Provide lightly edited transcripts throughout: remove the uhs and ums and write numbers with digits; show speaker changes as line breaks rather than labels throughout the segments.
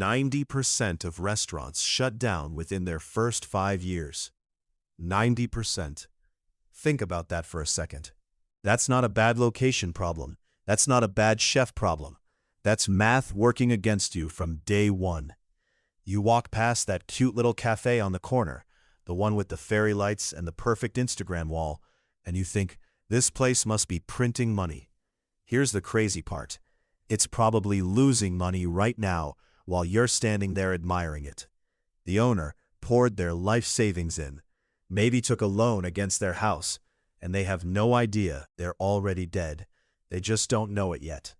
90% of restaurants shut down within their first 5 years. 90%. Think about that for a second. That's not a bad location problem. That's not a bad chef problem. That's math working against you from day one. You walk past that cute little cafe on the corner, the one with the fairy lights and the perfect Instagram wall, and you think, this place must be printing money. Here's the crazy part. It's probably losing money right now while you're standing there admiring it. The owner poured their life savings in, maybe took a loan against their house, and they have no idea they're already dead. They just don't know it yet.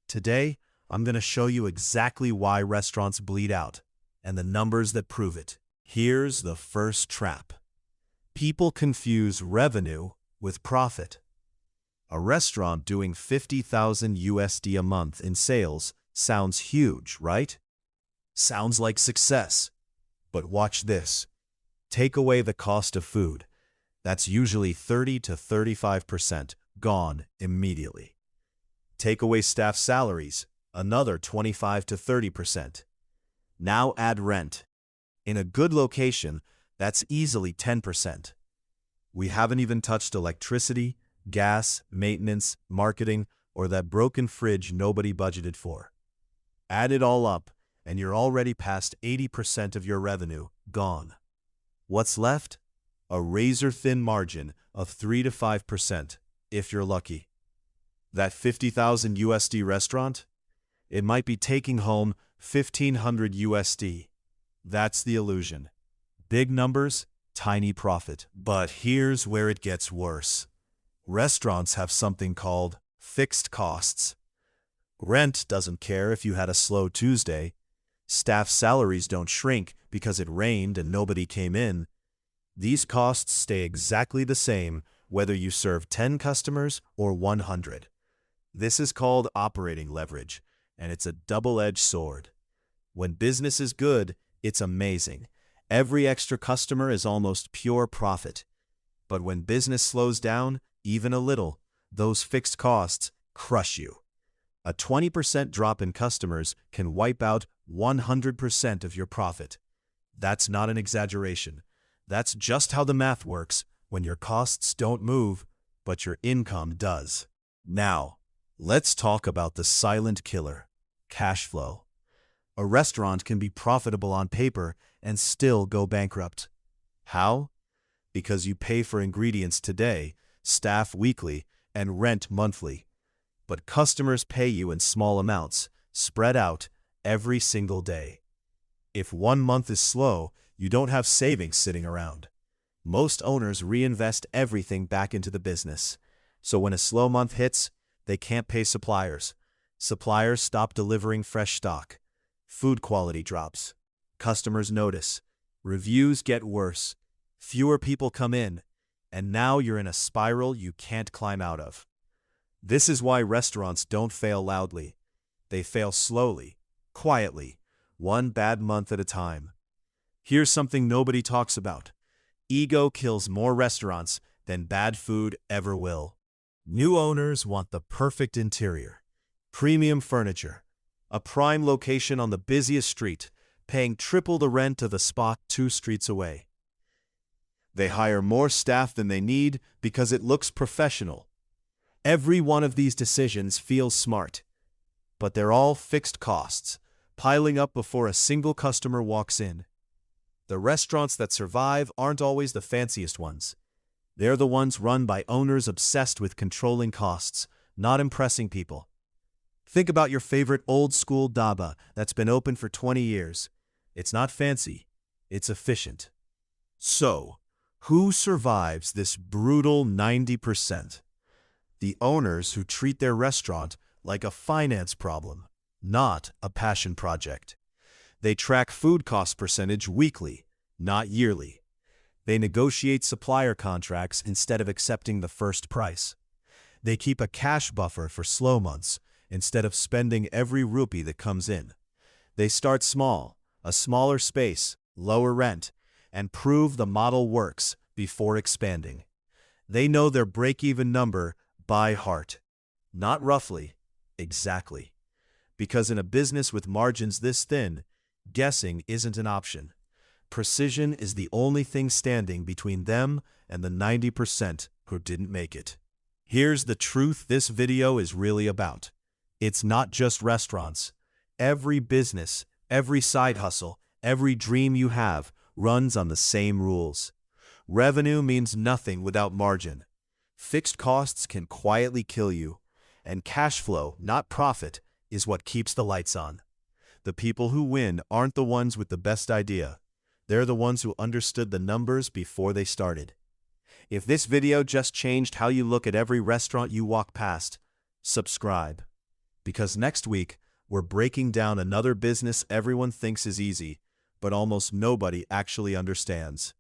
Today, I'm going to show you exactly why restaurants bleed out and the numbers that prove it. Here's the first trap. People confuse revenue with profit. A restaurant doing 50,000 USD a month in sales sounds huge, right? Sounds like success. But watch this. Take away the cost of food. That's usually 30 to 35% gone immediately. Take away staff salaries, another 25 to 30%. Now add rent. In a good location, that's easily 10%. We haven't even touched electricity, gas, maintenance, marketing, or that broken fridge nobody budgeted for. Add it all up, and you're already past 80% of your revenue gone. What's left? A razor-thin margin of 3 to 5%, if you're lucky. That 50,000 USD restaurant? It might be taking home 1,500 USD. That's the illusion. Big numbers, tiny profit. But here's where it gets worse. Restaurants have something called fixed costs. Rent doesn't care if you had a slow Tuesday. Staff salaries don't shrink because it rained and nobody came in. These costs stay exactly the same whether you serve 10 customers or 100. This is called operating leverage, and it's a double-edged sword. When business is good, it's amazing. Every extra customer is almost pure profit. But when business slows down, even a little, those fixed costs crush you. A 20% drop in customers can wipe out 100% of your profit. That's not an exaggeration. That's just how the math works when your costs don't move, but your income does. Now, let's talk about the silent killer, cash flow. A restaurant can be profitable on paper and still go bankrupt. How? Because you pay for ingredients today, staff weekly, and rent monthly. But customers pay you in small amounts, spread out every single day. If 1 month is slow, you don't have savings sitting around. Most owners reinvest everything back into the business. So when a slow month hits, they can't pay suppliers. Suppliers stop delivering fresh stock. Food quality drops. Customers notice. Reviews get worse. Fewer people come in. And now you're in a spiral you can't climb out of. This is why restaurants don't fail loudly. They fail slowly, quietly, one bad month at a time. Here's something nobody talks about. Ego kills more restaurants than bad food ever will. New owners want the perfect interior, premium furniture, a prime location on the busiest street, paying triple the rent of a spot 2 streets away. They hire more staff than they need because it looks professional. Every one of these decisions feels smart, but they're all fixed costs, piling up before a single customer walks in. The restaurants that survive aren't always the fanciest ones. They're the ones run by owners obsessed with controlling costs, not impressing people. Think about your favorite old-school dhaba that's been open for 20 years. It's not fancy, it's efficient. So, who survives this brutal 90%? The owners who treat their restaurant like a finance problem, not a passion project. They track food cost percentage weekly, not yearly. They negotiate supplier contracts instead of accepting the first price. They keep a cash buffer for slow months instead of spending every rupee that comes in. They start small, a smaller space, lower rent, and prove the model works before expanding. They know their break-even number by heart, not roughly, exactly. Because in a business with margins this thin, Guessing isn't an option. Precision is the only thing standing between them and the 90% who didn't make it. Here's the truth this video is really about. It's not just restaurants. Every business, every side hustle, every dream you have runs on the same rules. Revenue means nothing without margin. Fixed costs can quietly kill you, and cash flow, not profit, is what keeps the lights on. The people who win aren't the ones with the best idea. They're the ones who understood the numbers before they started. If this video just changed how you look at every restaurant you walk past, subscribe. Because next week, we're breaking down another business everyone thinks is easy, but almost nobody actually understands.